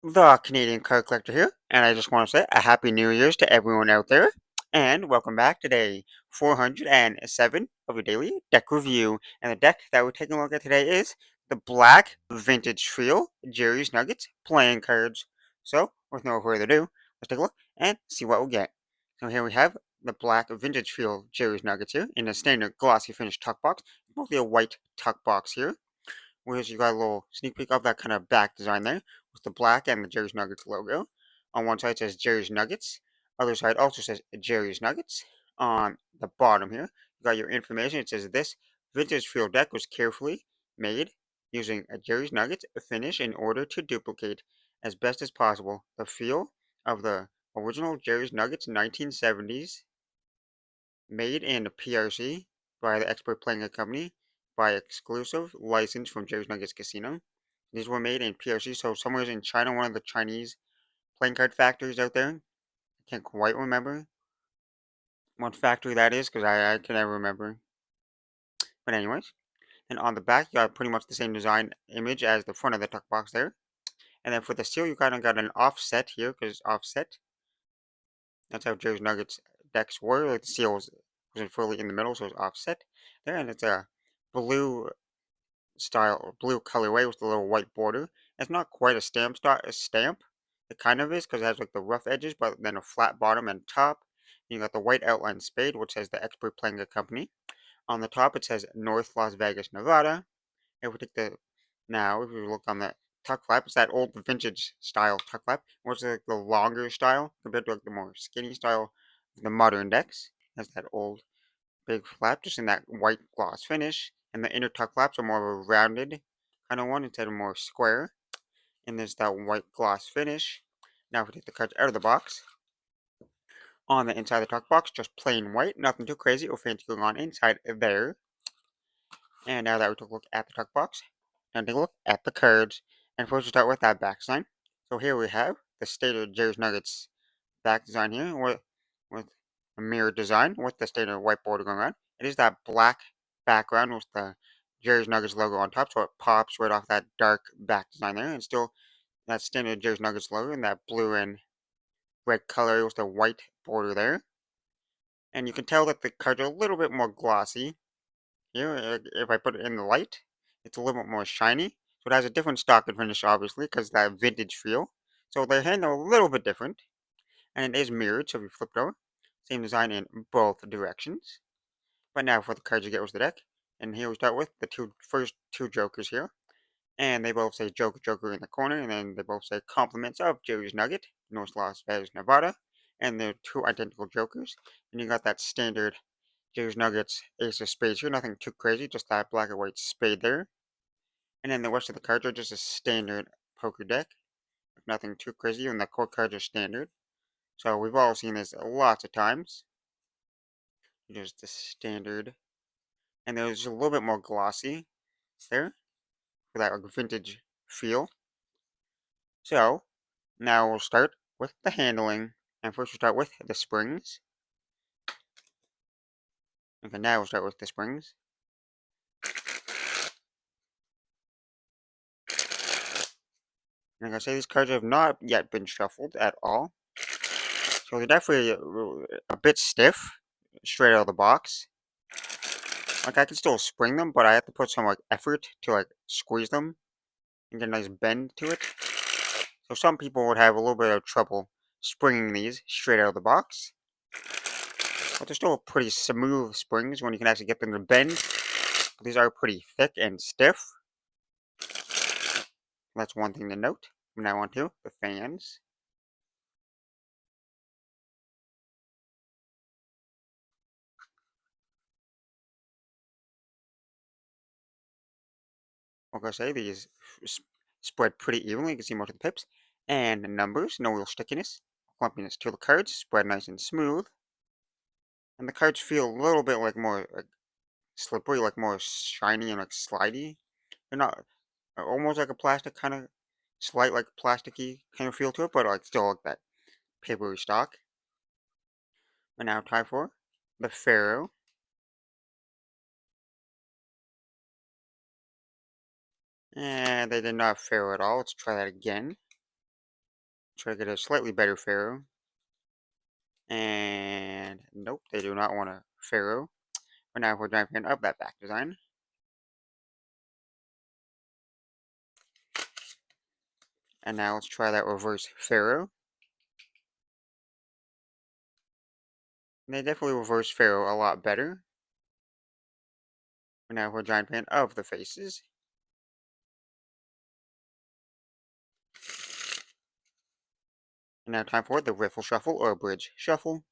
The Canadian card collector here, and I just want to say a happy New Year's to everyone out there, and welcome back to day 407 of your daily deck review. And the deck that we're taking a look at today is the Black Vintage Trio Jerry's Nuggets playing cards. So, with no further ado, let's take a look and see what we get. So here we have the Black Vintage Trio Jerry's Nuggets here in a standard glossy finish tuck box, mostly a white tuck box here. Whereas you got a little sneak peek of that kind of back design there with the black and the Jerry's Nuggets logo. On one side says Jerry's Nuggets, other side also says Jerry's Nuggets. On the bottom here, you got your information. It says this vintage field deck was carefully made using a Jerry's Nuggets finish in order to duplicate as best as possible the feel of the original Jerry's Nuggets 1970s, made in PRC by the Expert Playing Company by exclusive license from Jerry's Nuggets Casino. These were made in PRC, so somewhere in China, one of the Chinese playing card factories out there. I can't quite remember what factory that is because I can never remember. But anyways, and on the back you got pretty much the same design image as the front of the tuck box there. And then for the seal, you kind of got an offset here because offset. That's how Jerry's Nuggets decks were. Like the seal wasn't fully in the middle, so it's offset there, and it's a blue style or blue colorway with a little white border. It's not quite a stamp. It kind of is because it has like the rough edges, but then a flat bottom and top. You got the white outline spade, which says the Expert Playing Company. On the top, it says North Las Vegas, Nevada. If we take the now, if we look on the tuck flap, it's that old vintage style tuck flap, which is like the longer style compared to like the more skinny style of the modern decks. That's that old big flap, just in that white gloss finish. And the inner tuck flaps are more of a rounded kind of one instead of more square. And there's that white gloss finish. Now if we take the cards out of the box, on the inside of the tuck box, just plain white, nothing too crazy or fancy going on inside there. And now that we took a look at the tuck box, now take a look at the cards. And first we start with that back sign. So here we have the stated Jerry's Nuggets back design here with a mirror design with the standard white border going on. It is that black background with the Jerry's Nuggets logo on top, so it pops right off that dark back design there, and still that standard Jerry's Nuggets logo in that blue and red color with the white border there. And you can tell that the cards are a little bit more glossy here. If I put it in the light, it's a little bit more shiny. So it has a different stock and finish, obviously, because that vintage feel. So they're handled a little bit different. And it is mirrored, so if you flip it over, same design in both directions. But now for the cards you get with the deck, and here we start with the first two jokers here, and they both say Joker Joker in the corner, and then they both say compliments of Jerry's Nugget, North Las Vegas, Nevada, and they're two identical jokers, and you got that standard Jerry's Nuggets Ace of Spades here, nothing too crazy, just that black and white spade there, and then the rest of the cards are just a standard poker deck, nothing too crazy, and the core cards are standard. So we've all seen this lots of times. Just the standard. And there's a little bit more glossy there for that like vintage feel. So now we'll start with the handling. And first we'll start with the springs. Okay, now we'll start with the springs. And like I say, these cards have not yet been shuffled at all. So they're definitely a bit stiff, straight out of the box. Like I can still spring them, but I have to put some like effort to like squeeze them and get a nice bend to it. So some people would have a little bit of trouble springing these straight out of the box. But they're still pretty smooth springs when you can actually get them to bend. But these are pretty thick and stiff. That's one thing to note. Now on to the fans. Like I say, these spread pretty evenly. You can see most of the pips. And the numbers, no real stickiness. Clumpiness to the cards, spread nice and smooth. And the cards feel a little bit like more like slippery, like more shiny and like slidey. They're not almost like a plastic kind of slight like plasticky kind of feel to it, but like still like that papery stock. And now time for the Pharaoh. And they did not Pharaoh at all. Let's try that again. try to get a slightly better Pharaoh. And nope, they do not want a Pharaoh. But now we're driving up that back design. And now let's try that reverse Pharaoh. And they definitely reverse Pharaoh a lot better. But now we're giant fan of the faces. And now time for the riffle shuffle or bridge shuffle.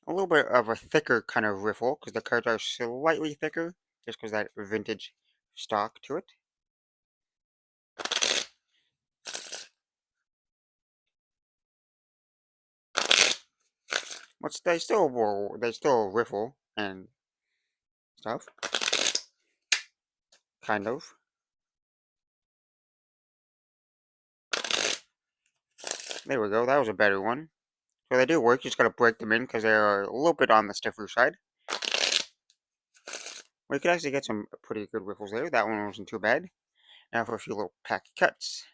A little bit of a thicker kind of riffle because the cards are slightly thicker just because that vintage stock to it. But they still riffle and stuff. Kind of. There we go, that was a better one. So they do work, you just gotta break them in because they're a little bit on the stiffer side. We could actually get some pretty good riffles there. That one wasn't too bad. Now for a few little pack cuts.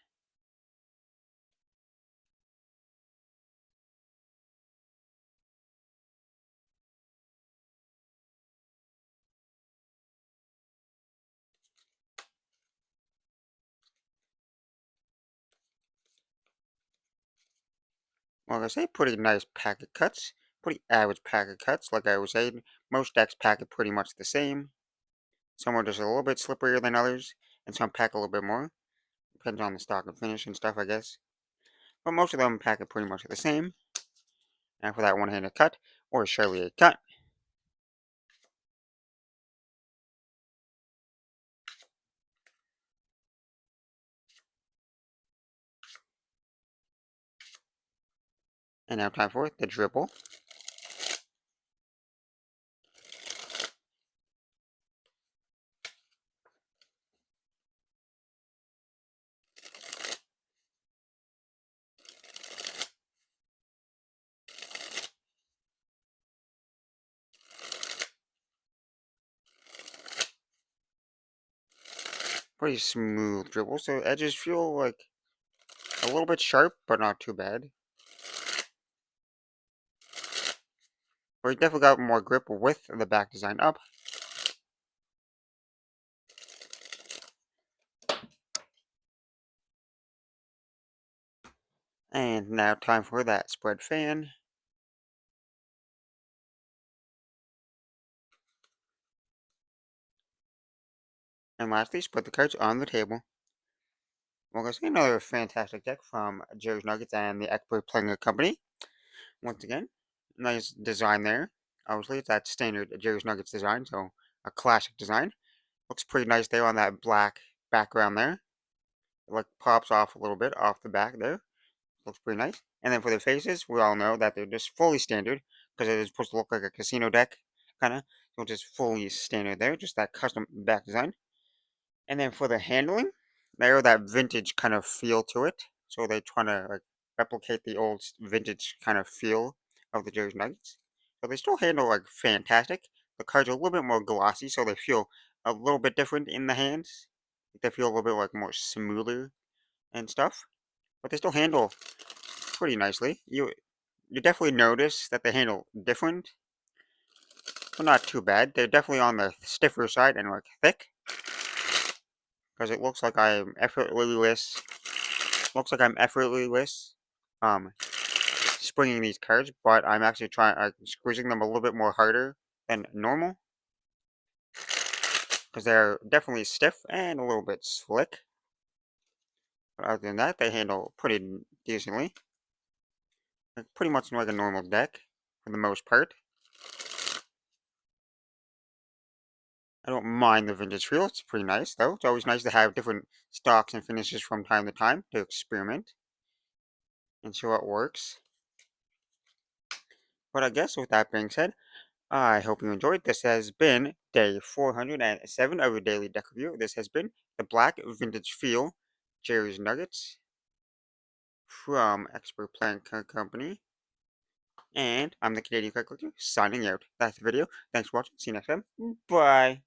Well, I say pretty nice packet cuts. Pretty average packet cuts, like I was saying. Most decks pack it pretty much the same. Some are just a little bit slipperier than others, and some pack a little bit more. Depends on the stock and finish and stuff, I guess. But most of them pack it pretty much the same. Now for that one-handed cut, or surely a cut. And now time for the dribble. Pretty smooth dribble, so edges feel like a little bit sharp, but not too bad. But you definitely got more grip with the back design up. And now time for that spread fan. And lastly, spread the cards on the table. Well, guys, another fantastic deck from Jerry's Nuggets and the Expert Playing Company. Once again, nice design there. Obviously, it's that standard Jerry's Nuggets design, so a classic design. Looks pretty nice there on that black background there. It like pops off a little bit off the back there. Looks pretty nice. And then for the faces, we all know that they're just fully standard because it is supposed to look like a casino deck, kind of. So just fully standard there, just that custom back design. And then for the handling, they have that vintage kind of feel to it. So they're trying to like replicate the old vintage kind of feel of the Jersey Nuggets. So they still handle like fantastic. The cards are a little bit more glossy, so they feel a little bit different in the hands. They feel a little bit like more smoother and stuff. But they still handle pretty nicely. You definitely notice that they handle different, but not too bad. They're definitely on the stiffer side and like thick. Because it looks like I'm effortless. Looks like I'm effortless. Springing these cards, but I'm actually squeezing them a little bit more harder than normal. Because they're definitely stiff and a little bit slick. But other than that, they handle pretty decently. Like pretty much like a normal deck, for the most part. I don't mind the vintage feel, it's pretty nice though. It's always nice to have different stocks and finishes from time to time to experiment and see what works. But I guess with that being said, I hope you enjoyed. This has been day 407 of your daily deck review. This has been the Black Vintage Feel Jerry's Nuggets from Expert Plant Company. And I'm the Canadian Card Collector signing out. That's the video. Thanks for watching. See you next time. Bye.